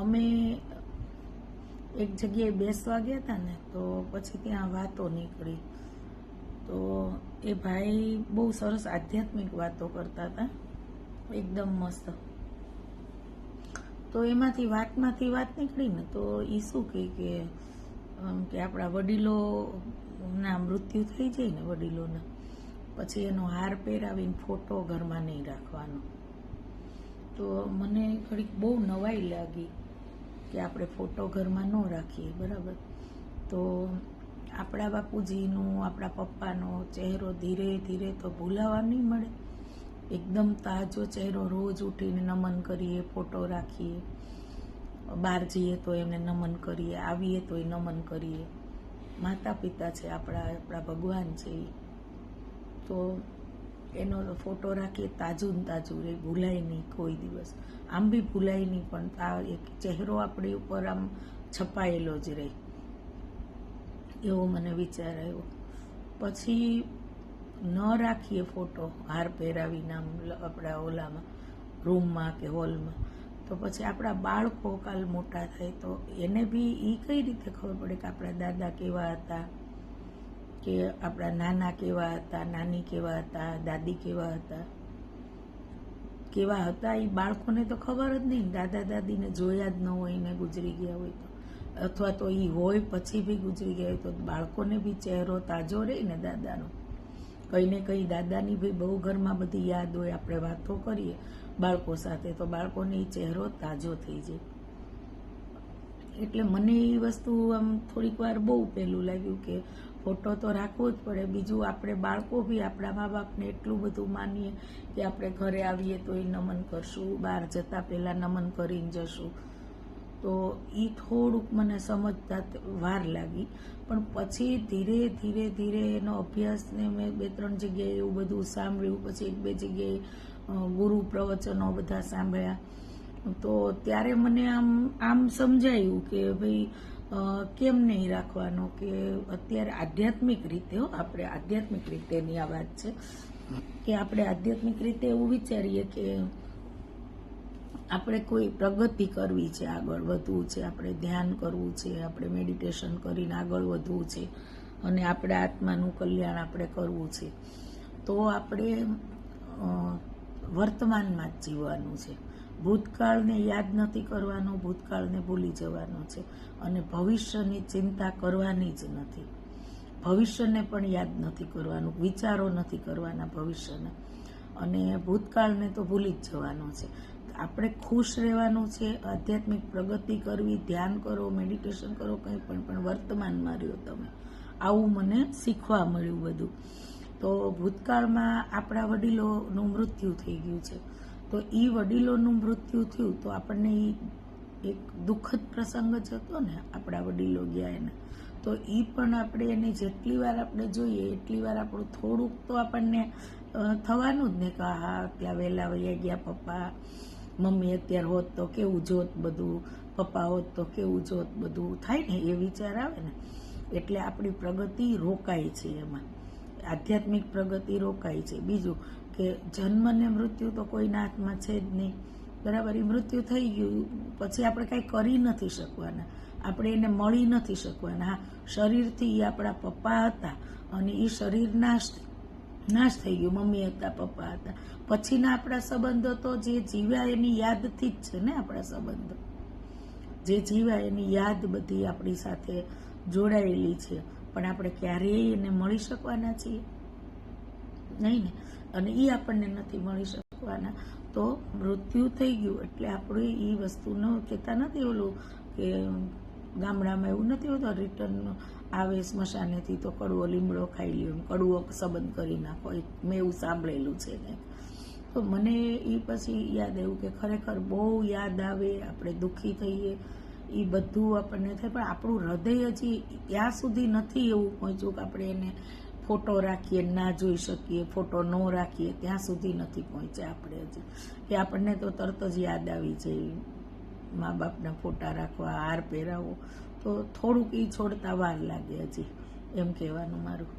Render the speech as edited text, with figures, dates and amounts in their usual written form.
અમે એક જગ્યાએ બેસવા ગયા હતા ને, તો પછી ત્યાં વાતો નીકળી. તો એ ભાઈ બહુ સરસ આધ્યાત્મિક વાતો કરતા હતા, એકદમ મસ્ત. તો એમાંથી વાત નીકળી ને, તો એ શું કહે કે આપણા વડીલોના મૃત્યુ થઈ જાય ને, વડીલોના પછી એનો હાર પહેરાવીને ફોટો ઘરમાં નહીં રાખવાનો. તો મને ઘડીક બહુ નવાઈ લાગી કે આપણે ફોટો ઘરમાં ન રાખીએ, બરાબર. તો આપણા બાપુજીનું, આપણા પપ્પાનો ચહેરો ધીરે ધીરે તો ભૂલાવા નહીં મળે. એકદમ તાજો ચહેરો, રોજ ઉઠીને નમન કરીએ, ફોટો રાખીએ, બહાર જઈએ તો એમને નમન કરીએ, આવીએ તો એ નમન કરીએ. માતા પિતા છે આપણા ભગવાન છે એ. તો એનો ફોટો રાખીએ, તાજું ને તાજું રહે, ભૂલાય નહીં કોઈ દિવસ. આમ બી ભૂલાય નહીં, પણ આ એક ચહેરો આપણી ઉપર આમ છપાયેલો જ રહે, એવો મને વિચાર આવ્યો. પછી ન રાખીએ ફોટો હાર પહેરાવીને આમ આપણા ઓલામાં રૂમમાં કે હોલમાં, તો પછી આપણા બાળકો કાલ મોટા થાય તો એને બી એ કઈ રીતે ખબર પડે કે આપણા દાદા કેવા હતા, કે આપણા નાના કેવા હતા, નાની કેવા હતા, દાદી કેવા હતા. એ બાળકોને તો ખબર જ નહીં. દાદા દાદીને જોયા જ ન હોય ને ગુજરી ગયા હોય તો, અથવા તો એ હોય પછી બી ગુજરી ગયા હોય તો બાળકોને બી ચહેરો તાજો રહે ને દાદાનો. કંઈ ને કંઈ દાદાની બી બહુ ઘરમાં બધી યાદ હોય, આપણે વાતો કરીએ બાળકો સાથે તો બાળકોને એ ચહેરો તાજો થઈ જાય. એટલે મને એ વસ્તુ આમ થોડીક વાર બહુ પહેલું લાગ્યું કે ફોટો તો રાખવો જ પડે. બીજું આપણે બાળકો બી આપણા મા બાપને એટલું બધું માનીએ કે આપણે ઘરે આવીએ તો એ નમન કરશું, બહાર જતા પહેલાં નમન કરીને જશું. તો એ થોડુંક મને સમજતા વાર લાગી, પણ પછી ધીરે ધીરે ધીરે એનો અભ્યાસને મેં 2-3 જગ્યાએ એવું બધું સાંભળ્યું. પછી 1-2 જગ્યાએ ગુરુ પ્રવચનો બધા સાંભળ્યા. તો ત્યારે મને આમ સમજાયું કે ભાઈ કેમ નહીં રાખવાનો, કે અત્યારે આધ્યાત્મિક રીતે આપણે આધ્યાત્મિક રીતેની આ વાત છે કે આપણે આધ્યાત્મિક રીતે એવું વિચારીએ કે આપણે કોઈ પ્રગતિ કરવી છે, આગળ વધવું છે, આપણે ધ્યાન કરવું છે, આપણે મેડિટેશન કરીને આગળ વધવું છે અને આપણા આત્માનું કલ્યાણ આપણે કરવું છે. તો આપણે વર્તમાનમાં જ જીવવાનું છે. ભૂતકાળને યાદ નથી કરવાનો, ભૂતકાળને ભૂલી જવાનો છે, અને ભવિષ્યની ચિંતા કરવાની જ નથી. ભવિષ્યને પણ યાદ નથી કરવાનું, વિચારો નથી કરવાના ભવિષ્યના, અને ભૂતકાળને તો ભૂલી જ જવાનો છે. આપણે ખુશ રહેવાનું છે, આધ્યાત્મિક પ્રગતિ કરવી, ધ્યાન કરો, મેડિટેશન કરો, કંઈ પણ વર્તમાનમાં રહ્યો તમે. આવું મને શીખવા મળ્યું બધું. તો ભૂતકાળમાં આપણા વડીલોનું મૃત્યુ થઈ ગયું છે, તો એ વડીલોનું મૃત્યુ થયું તો આપણને એક દુઃખદ પ્રસંગ જ હતો ને, આપણા વડીલો ગયા એને. તો એ પણ આપણે એને જેટલી વાર આપણે જોઈએ એટલી વાર આપણું થોડુંક તો આપણને થવાનું જ ને કે હા આટલા વહેલા વયા ગયા પપ્પા, મમ્મી અત્યારે હોત તો કેવું જોત બધું, પપ્પા હોત તો કેવું જોત બધું, થાય ને એ વિચાર આવે ને. એટલે આપણી પ્રગતિ રોકાય છે એમાં, આધ્યાત્મિક પ્રગતિ રોકાય છે. બીજું કે જન્મ ને મૃત્યુ તો કોઈના હાથમાં છે જ નહીં, બરાબર. એ મૃત્યુ થઈ ગયું પછી આપણે કાંઈ કરી નથી શકવાના, આપણે એને મળી નથી શકવાના. હા, શરીરથી એ આપણા પપ્પા હતા અને એ શરીર નાશ થઈ ગયું, મમ્મી હતા, પપ્પા હતા. પછીના આપણા સંબંધો તો જે જીવ્યા એની યાદથી જ છે ને. આપણા સંબંધો જે જીવ્યા એની યાદ બધી આપણી સાથે જોડાયેલી છે, પણ આપણે ક્યારેય એને મળી શકવાના છીએ નહીં ને, અને એ આપણને નથી મળી શકવાના. તો મૃત્યુ થઈ ગયું એટલે આપણે એ વસ્તુનો કહેતા નથી, ઓલું કે ગામડામાં એવું નથી હોતું રિટર્ન આવે સ્મશાનેથી તો કડવો લીમડો ખાઈ લ્યો, કડવો સંબંધ કરી નાખો. મેં એવું સાંભળેલું છે ને. તો મને એ પછી યાદ આવ્યું કે ખરેખર બહુ યાદ આવે, આપણે દુઃખી થઈએ, એ બધું આપણને થાય, પણ આપણું હૃદય હજી ત્યાં સુધી નથી એવું પહોંચ્યું કે આપણે એને ફોટો રાખીએ ના જોઈ શકીએ, ફોટો ન રાખીએ ત્યાં સુધી નથી પહોંચ્યા આપણે હજી. કે આપણને તો તરત જ યાદ આવી જાય મા બાપના ફોટા રાખવા, હાર પહેરાવો. તો થોડુંક એ છોડતા વાર લાગે હજી, એમ કહેવાનું મારું.